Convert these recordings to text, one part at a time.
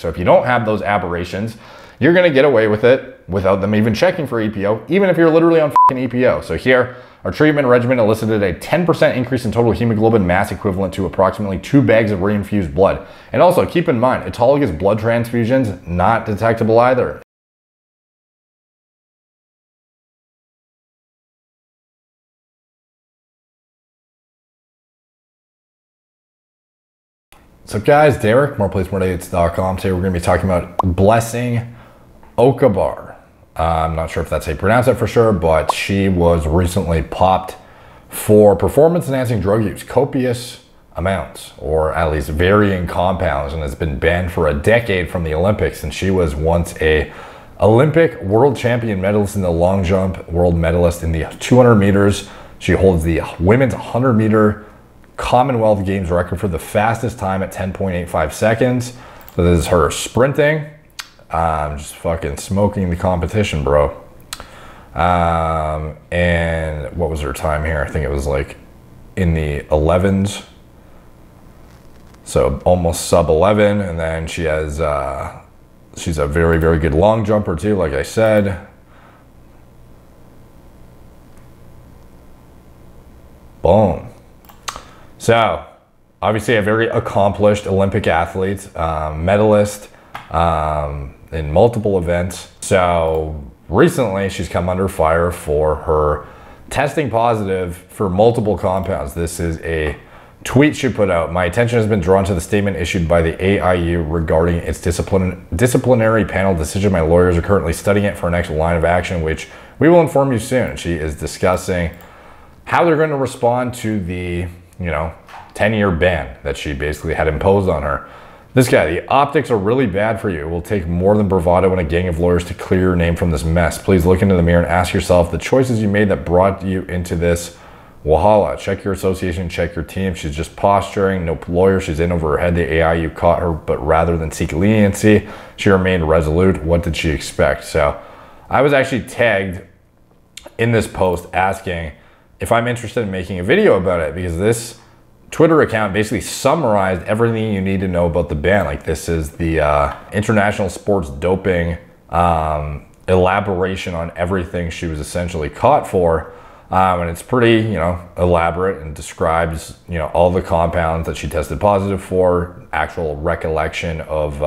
So if you don't have those aberrations, you're going to get away with it without them even checking for EPO, even if you're literally on fucking EPO. So here, our treatment regimen elicited a 10% increase in total hemoglobin mass, equivalent to approximately 2 bags of reinfused blood. And also keep in mind, autologous blood transfusions, not detectable either. What's up guys, Derek, moreplates.com. Today we're going to be talking about Blessing Okabar. I'm not sure if that's how you pronounce it for sure, but she was recently popped for performance enhancing drug use, copious amounts, or at least varying compounds, and has been banned for a decade from the Olympics. And she was once a Olympic world champion medalist in the long jump, world medalist in the 200 meters. She holds the women's 100 meter Commonwealth Games record for the fastest time at 10.85 seconds. So this is her sprinting. Just fucking smoking the competition, bro. And what was her time here? I think it was like in the 11s. So almost sub 11. And then she has, she's a very, very good long jumper too, like I said. Boom. So, obviously a very accomplished Olympic athlete, medalist in multiple events. So, recently she's come under fire for her testing positive for multiple compounds. This is a tweet she put out. My attention has been drawn to the statement issued by the AIU regarding its disciplinary panel decision. My lawyers are currently studying it for our next line of action, which we will inform you soon. She is discussing how they're going to respond to the 10-year ban that she basically had imposed on her. This guy, the optics are really bad for you. It will take more than bravado and a gang of lawyers to clear your name from this mess. Please look into the mirror and ask yourself the choices you made that brought you into this wahala. Check your association, check your team. She's just posturing, no lawyer. She's in over her head. The AIU caught her, but rather than seek leniency, she remained resolute. What did she expect? So I was actually tagged in this post asking if I'm interested in making a video about it, because this Twitter account basically summarized everything you need to know about the ban. Like, this is the international sports doping elaboration on everything she was essentially caught for. And it's pretty, elaborate, and describes, all the compounds that she tested positive for, actual recollection of,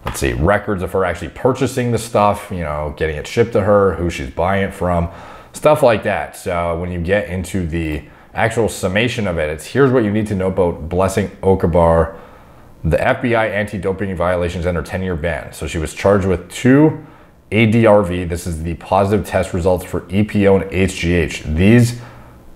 let's see, records of her actually purchasing the stuff, getting it shipped to her, who she's buying it from, stuff like that. So when you get into the actual summation of it, it's here's what you need to know about Blessing Okabar. The FBI anti-doping violations and her 10-year ban. So she was charged with 2 ADRV. This is the positive test results for EPO and Hgh. These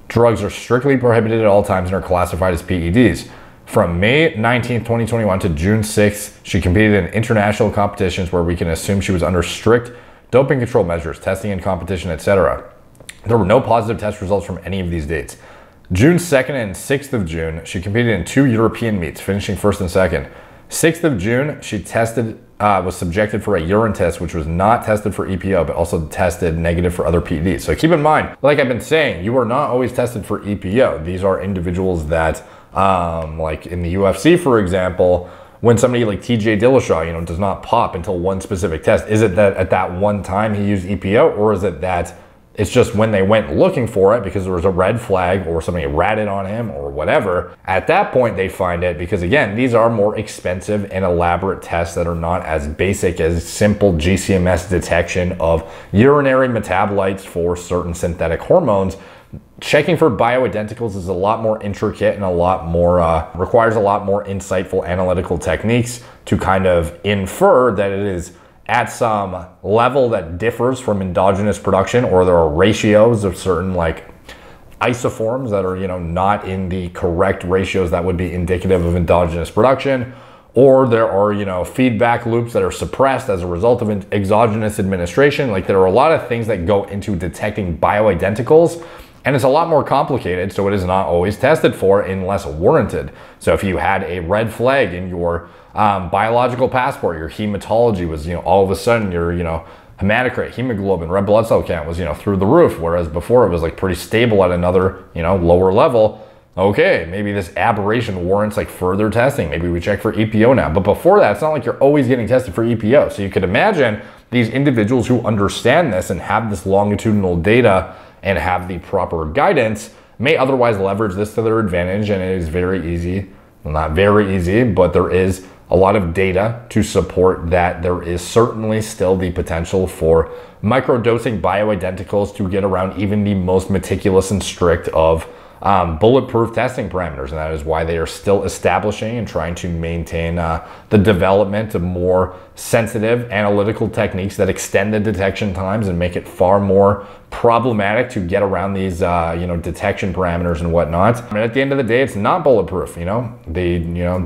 drugs are strictly prohibited at all times and are classified as PEDs. From May 19th, 2021 to June 6th, she competed in international competitions where we can assume she was under strict doping control measures, testing in competition, etc. There were no positive test results from any of these dates. June 2nd and 6th of June, she competed in 2 European meets, finishing 1st and 2nd. 6th of June, she was subjected for a urine test, which was not tested for EPO, but also tested negative for other PEDs. So keep in mind, like I've been saying, you are not always tested for EPO. These are individuals that, like in the UFC, for example, when somebody like TJ Dillashaw, does not pop until one specific test, is it that at that one time he used EPO, or is it that it's just when they went looking for it because there was a red flag or somebody ratted on him or whatever, at that point they find it? Because again, these are more expensive and elaborate tests that are not as basic as simple GCMS detection of urinary metabolites for certain synthetic hormones. Checking for bioidenticals is a lot more intricate and a lot more, requires a lot more insightful analytical techniques to kind of infer that it is at some level that differs from endogenous production, or there are ratios of certain like isoforms that are, not in the correct ratios that would be indicative of endogenous production, or there are, feedback loops that are suppressed as a result of exogenous administration. Like, there are a lot of things that go into detecting bioidenticals, and it's a lot more complicated, so it is not always tested for unless warranted. So if you had a red flag in your biological passport, your hematology was, all of a sudden your, hematocrit, hemoglobin, red blood cell count was, through the roof, whereas before it was like pretty stable at another, lower level, okay, maybe this aberration warrants like further testing. Maybe we check for EPO now. But before that, it's not like you're always getting tested for EPO. So you could imagine these individuals who understand this and have this longitudinal data and have the proper guidance may otherwise leverage this to their advantage. And it is very easy, well, not very easy, but there is a lot of data to support that there is certainly still the potential for microdosing bioidenticals to get around even the most meticulous and strict of bulletproof testing parameters. And that is why they are still establishing and trying to maintain the development of more sensitive analytical techniques that extend the detection times and make it far more problematic to get around these detection parameters and whatnot. And at the end of the day, it's not bulletproof.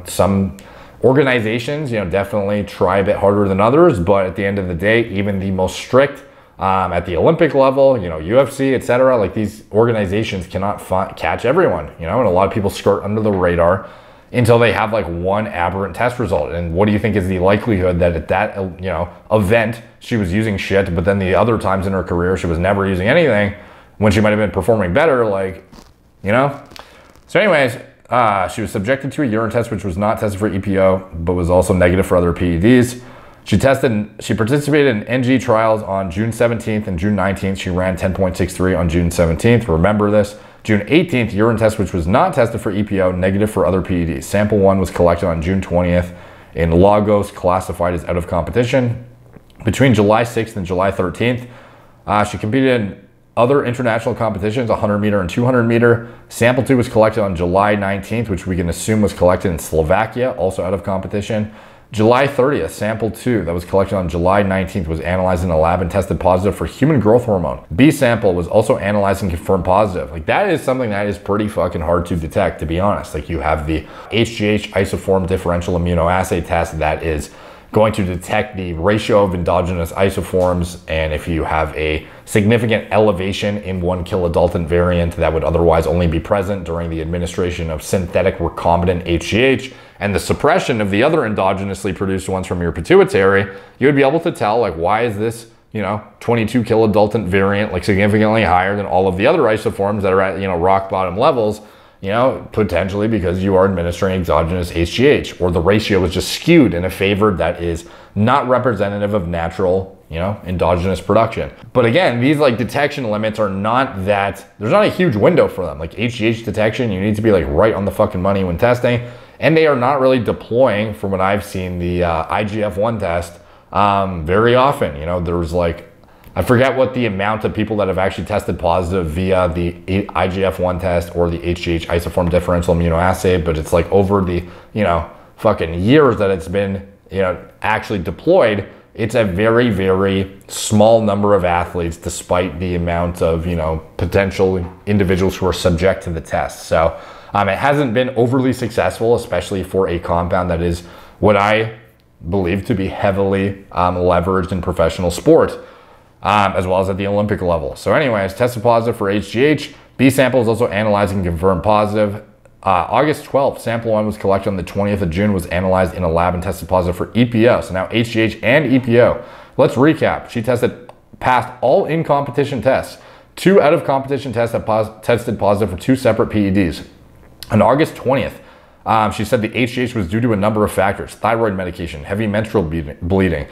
Some organizations definitely try a bit harder than others, but at the end of the day, even the most strict at the Olympic level, UFC, etc., like these organizations cannot catch everyone, and a lot of people skirt under the radar until they have like one aberrant test result. And what do you think is the likelihood that at that event she was using shit, but then the other times in her career she was never using anything when she might have been performing better, So anyways, she was subjected to a urine test which was not tested for EPO, but was also negative for other PEDs. She participated in Hgh trials on June 17th and June 19th. She ran 10.63 on June 17th. Remember this. June 18th, urine test which was not tested for EPO, negative for other PEDs. Sample 1 was collected on June 20th in Lagos, classified as out of competition. Between July 6th and July 13th, she competed in other international competitions, 100 meter and 200 meter. Sample 2 was collected on July 19th, which we can assume was collected in Slovakia, also out of competition. July 30th, sample 2 that was collected on July 19th was analyzed in a lab and tested positive for human growth hormone. B sample was also analyzed and confirmed positive. Like, that is something that is pretty fucking hard to detect, to be honest. Like, you have the Hgh isoform differential immunoassay test that is going to detect the ratio of endogenous isoforms, and if you have a significant elevation in 1 kilodalton variant that would otherwise only be present during the administration of synthetic recombinant Hgh and the suppression of the other endogenously produced ones from your pituitary, you would be able to tell, like, why is this 22 kilodalton variant like significantly higher than all of the other isoforms that are at rock bottom levels, potentially because you are administering exogenous Hgh, or the ratio is just skewed in a favor that is not representative of natural, endogenous production. But again, these like detection limits are not that, there's not a huge window for them. Like Hgh detection, you need to be like right on the fucking money when testing, and they are not really deploying, from what I've seen, the IGF-1 test very often. There's like, I forget what the amount of people that have actually tested positive via the IGF-1 test or the Hgh isoform differential immunoassay, but it's like over the, fucking years that it's been, actually deployed, it's a very, very small number of athletes, despite the amount of, potential individuals who are subject to the test. So it hasn't been overly successful, especially for a compound that is what I believe to be heavily leveraged in professional sport. As well as at the Olympic level. So anyways, tested positive for Hgh. B sample was also analyzed and confirmed positive. August 12th, sample 1 was collected on the 20th of June, was analyzed in a lab and tested positive for EPO. So now Hgh and EPO. Let's recap. She passed all in-competition tests. 2 out-of-competition tests that tested positive for 2 separate PEDs. On August 20th, she said the Hgh was due to a number of factors: thyroid medication, heavy menstrual bleeding,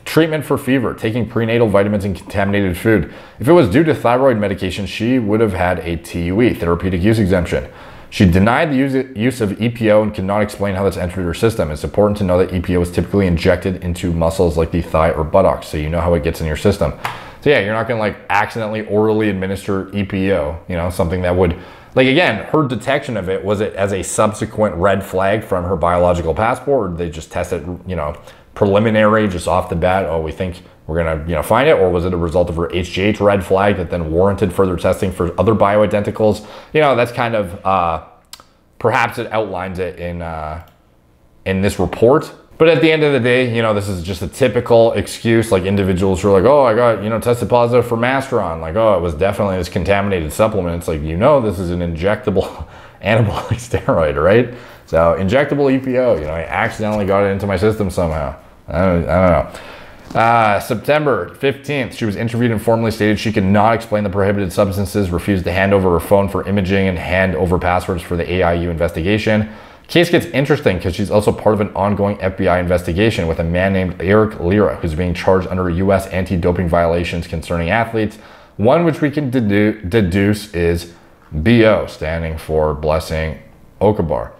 treatment for fever, taking prenatal vitamins, and contaminated food. If it was due to thyroid medication, she would have had a TUE, therapeutic use exemption. She denied the use of EPO and could not explain how this entered her system. It's important to know that EPO is typically injected into muscles like the thigh or buttocks, so you know how it gets in your system. So yeah, you're not gonna like accidentally orally administer EPO, something that would, like, again, her detection of it, was it as a subsequent red flag from her biological passport, or did they just test it, preliminary, just off the bat, oh, we think we're gonna find it, or was it a result of her Hgh red flag that then warranted further testing for other bioidenticals? That's kind of perhaps it outlines it in this report. But at the end of the day, this is just a typical excuse, like individuals who are like, oh, I got tested positive for Masteron, like, oh, it was definitely this contaminated supplement. It's like, this is an injectable anabolic steroid, right? So injectable EPO, I accidentally got it into my system somehow. I don't know. September 15th, she was interviewed and formally stated she could not explain the prohibited substances, refused to hand over her phone for imaging and hand over passwords for the AIU investigation. Case gets interesting because she's also part of an ongoing FBI investigation with a man named Eric Lira, who's being charged under U.S. anti-doping violations concerning athletes. One which we can deduce is BO, standing for Blessing Okabar.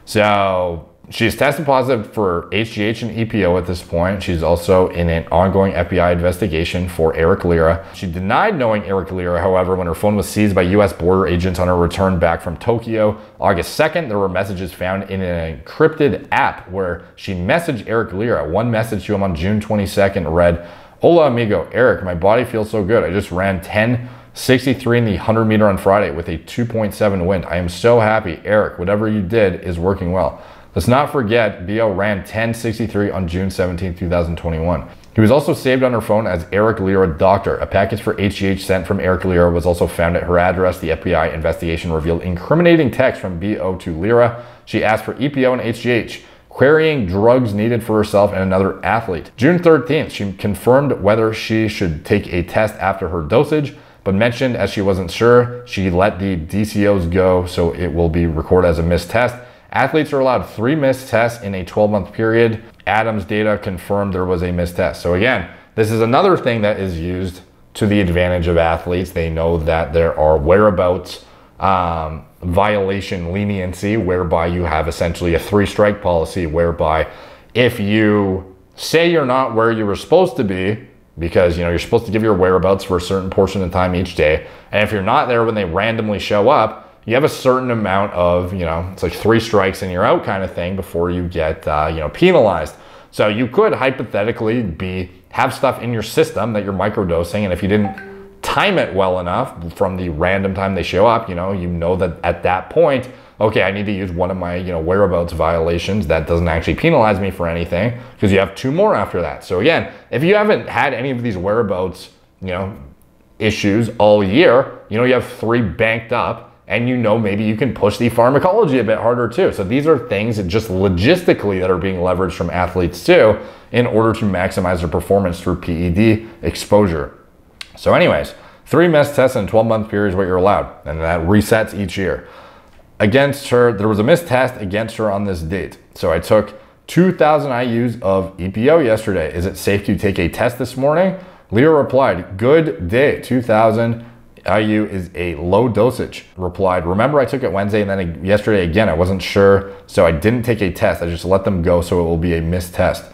So she's tested positive for Hgh and Epo at this point. She's also in an ongoing FBI investigation for Eric Lira. She denied knowing Eric Lira, however, when her phone was seized by US border agents on her return back from Tokyo. August 2nd, there were messages found in an encrypted app where she messaged Eric Lira. One message to him on June 22nd read, "Hola amigo, Eric, my body feels so good. I just ran 10:63 in the 100 meter on Friday with a 2.7 wind. I am so happy. Eric, whatever you did is working well." Let's not forget, BO ran 10:63 on June 17, 2021. He was also saved on her phone as Eric Lira Doctor. A package for Hgh sent from Eric Lira was also found at her address. The FBI investigation revealed incriminating text from BO to Lira. She asked for Epo and Hgh, querying drugs needed for herself and another athlete. June 13th, she confirmed whether she should take a test after her dosage, but mentioned as she wasn't sure, she let the DCOs go, so it will be recorded as a missed test. Athletes are allowed 3 missed tests in a 12-month period. Adams data confirmed there was a missed test. So again, this is another thing that is used to the advantage of athletes. They know that there are whereabouts violation leniency, whereby you have essentially a 3-strike policy, whereby if you say you're not where you were supposed to be, because you're supposed to give your whereabouts for a certain portion of time each day, and if you're not there when they randomly show up, you have a certain amount of, it's like 3 strikes and you're out kind of thing before you get, penalized. So you could hypothetically have stuff in your system that you're microdosing, and if you didn't time it well enough from the random time they show up, you know that at that point, okay, I need to use one of my, whereabouts violations that doesn't actually penalize me for anything, because you have 2 more after that. So again, if you haven't had any of these whereabouts, issues all year, you have 3 banked up, and maybe you can push the pharmacology a bit harder too. So these are things that just logistically that are being leveraged from athletes too, in order to maximize their performance through PED exposure. So anyways, 3 missed tests in a 12-month period is what you're allowed, and that resets each year. Against her, there was a missed test against her on this date. So I took 2,000 IUs of EPO yesterday. Is it safe to take a test this morning? Leo replied, "Good day, 2,000 IU is a low dosage." Replied, "Remember I took it Wednesday and then yesterday again. I wasn't sure, so I didn't take a test. I just let them go, so it will be a missed test."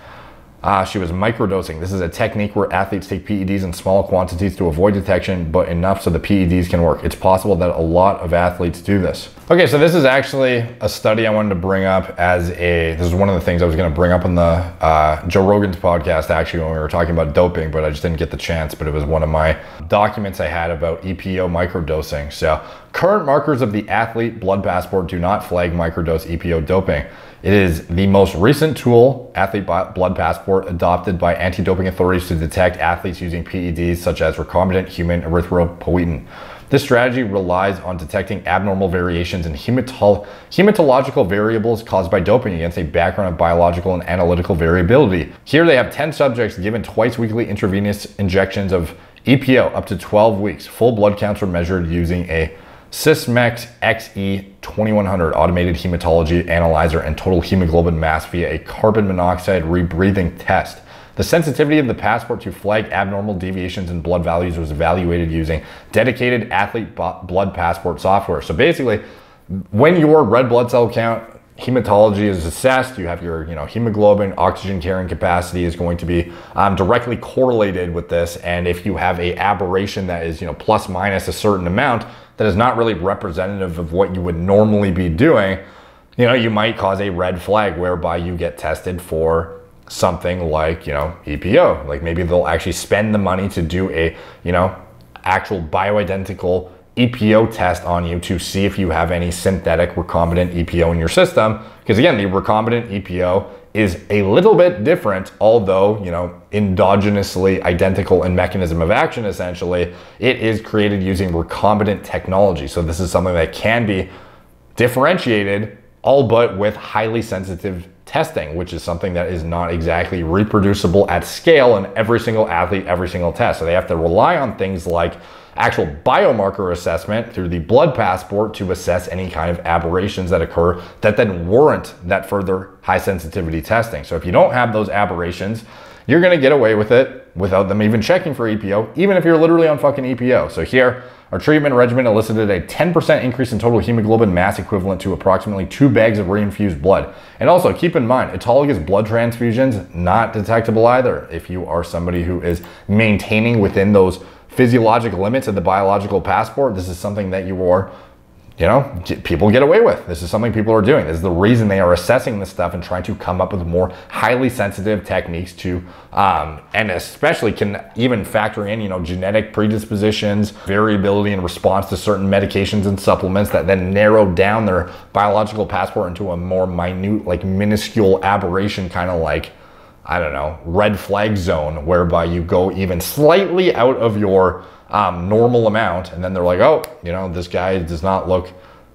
She was microdosing. This is a technique where athletes take PEDs in small quantities to avoid detection, but enough so the PEDs can work. It's possible that a lot of athletes do this. Okay, so this is actually a study I wanted to bring up this is one of the things I was gonna bring up on the Joe Rogan's podcast actually when we were talking about doping, but I just didn't get the chance, but it was one of my documents I had about EPO microdosing. So current markers of the athlete blood passport do not flag microdose EPO doping. It is the most recent tool, athlete blood passport, adopted by anti-doping authorities to detect athletes using PEDs such as recombinant human erythropoietin. This strategy relies on detecting abnormal variations in hematological variables caused by doping against a background of biological and analytical variability. Here they have 10 subjects given twice weekly intravenous injections of EPO up to 12 weeks. Full blood counts were measured using a Sysmex XE2100 automated hematology analyzer and total hemoglobin mass via a carbon monoxide rebreathing test. The sensitivity of the passport to flag abnormal deviations in blood values was evaluated using dedicated athlete blood passport software. So basically, when your red blood cell count hematology is assessed, you have your hemoglobin, oxygen carrying capacity is going to be directly correlated with this. And if you have a aberration that is plus minus a certain amount, that is not really representative of what you would normally be doing, you might cause a red flag whereby you get tested for something like, EPO. Like maybe they'll actually spend the money to do a, actual bioidentical EPO test on you to see if you have any synthetic recombinant EPO in your system. Because again, the recombinant EPO is a little bit different, although, endogenously identical in mechanism of action, essentially. It is created using recombinant technology. So this is something that can be differentiated, all but with highly sensitive testing, which is something that is not exactly reproducible at scale in every single athlete, every single test. So they have to rely on things like actual biomarker assessment through the blood passport to assess any kind of aberrations that occur that then warrant that further high sensitivity testing. So if you don't have those aberrations, you're gonna get away with it without them even checking for EPO, even if you're literally on fucking EPO. So here, our treatment regimen elicited a 10% increase in total hemoglobin mass, equivalent to approximately 2 bags of reinfused blood. And also keep in mind, autologous blood transfusions, not detectable either. If you are somebody who is maintaining within those physiologic limits of the biological passport, this is something that you are, you know, people get away with. This is something people are doing. This is the reason they are assessing this stuff and trying to come up with more highly sensitive techniques to, and especially can even factor in, you know, genetic predispositions, variability in response to certain medications and supplements that then narrow down their biological passport into a more minute, like minuscule aberration, kind of like, I don't know, red flag zone, whereby you go even slightly out of your normal amount, and then they're like, oh, you know, this guy does not look,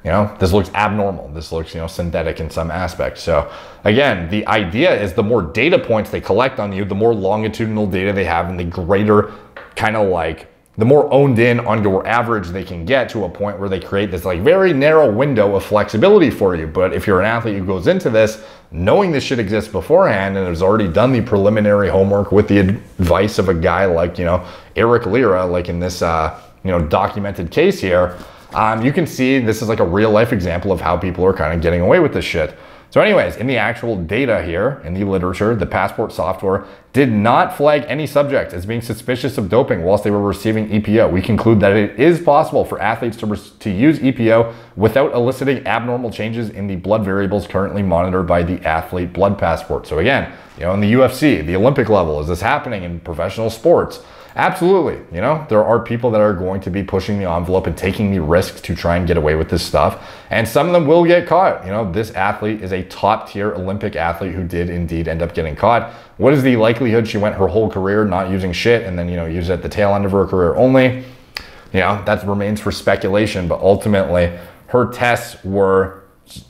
you know, this looks abnormal. This looks, you know, synthetic in some aspects. So again, the idea is the more data points they collect on you, the more longitudinal data they have, and the greater kind of like, the more owned in on your average they can get, to a point where they create this like very narrow window of flexibility for you. But if you're an athlete who goes into this knowing this shit exists beforehand and has already done the preliminary homework with the advice of a guy like, you know, Eric Lira, like in this, you know, documented case here, you can see this is like a real life example of how people are kind of getting away with this shit. So anyways, in the actual data here, in the literature, the passport software did not flag any subjects as being suspicious of doping whilst they were receiving EPO. We conclude that it is possible for athletes to use EPO without eliciting abnormal changes in the blood variables currently monitored by the athlete blood passport. So again, you know, in the UFC, the Olympic level, is this happening in professional sports? Absolutely. You know, there are people that are going to be pushing the envelope and taking the risks to try and get away with this stuff. And some of them will get caught. You know, this athlete is a top tier Olympic athlete who did indeed end up getting caught. What is the likelihood she went her whole career not using shit and then, you know, use it at the tail end of her career only? You know, that remains for speculation. But ultimately, her tests were,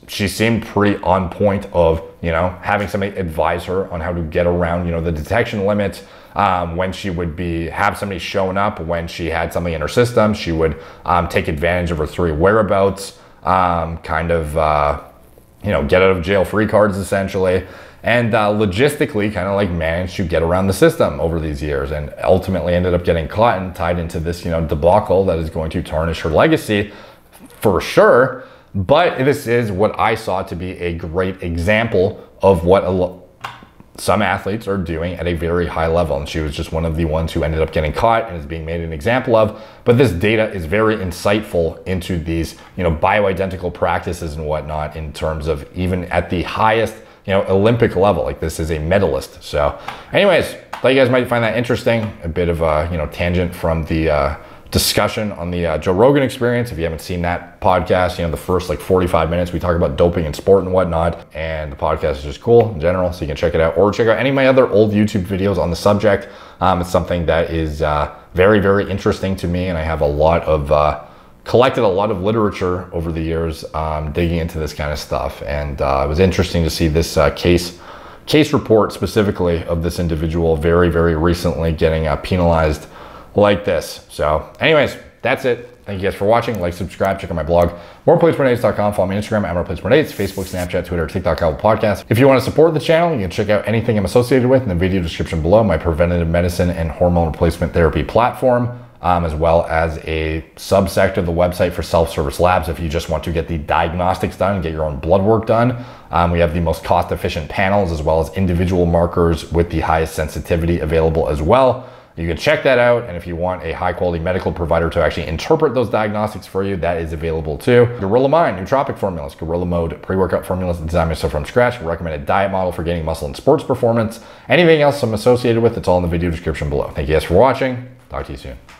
she seemed pretty on point of, you know, having somebody advise her on how to get around, you know, the detection limits. When she would have somebody showing up, when she had something in her system, she would take advantage of her 3 whereabouts, kind of, you know, get out of jail free cards essentially, and logistically kind of like managed to get around the system over these years, and ultimately ended up getting caught and tied into this, you know, debacle that is going to tarnish her legacy for sure. But this is what I saw to be a great example of what some athletes are doing at a very high level, and she was just one of the ones who ended up getting caught and is being made an example of. But this data is very insightful into these, you know, bioidentical practices and whatnot, in terms of even at the highest, you know, Olympic level. Like, this is a medalist. So anyways, thought you guys might find that interesting. A bit of a, you know, tangent from the discussion on the Joe Rogan Experience. If you haven't seen that podcast, you know, the first like 45 minutes we talk about doping in sport and whatnot, and the podcast is just cool in general, so you can check it out, or check out any of my other old YouTube videos on the subject. It's something that is very, very interesting to me, and I have a lot of collected a lot of literature over the years digging into this kind of stuff, and it was interesting to see this case report specifically of this individual very, very recently getting penalized like this. So anyways, that's it. Thank you guys for watching. Like, subscribe, check out my blog, moreplacemoredates.com. Follow me on Instagram, @moreplacemoredates, Facebook, Snapchat, Twitter, TikTok, Apple Podcasts. If you want to support the channel, you can check out anything I'm associated with in the video description below, my preventative medicine and hormone replacement therapy platform, as well as a subsector of the website for self-service labs if you just want to get the diagnostics done and get your own blood work done. We have the most cost-efficient panels, as well as individual markers with the highest sensitivity available as well. You can check that out, and if you want a high-quality medical provider to actually interpret those diagnostics for you, that is available too. Gorilla Mind, nootropic formulas, Gorilla Mode pre-workout formulas designed myself from scratch, recommended diet model for gaining muscle and sports performance. Anything else I'm associated with, it's all in the video description below. Thank you guys for watching. Talk to you soon.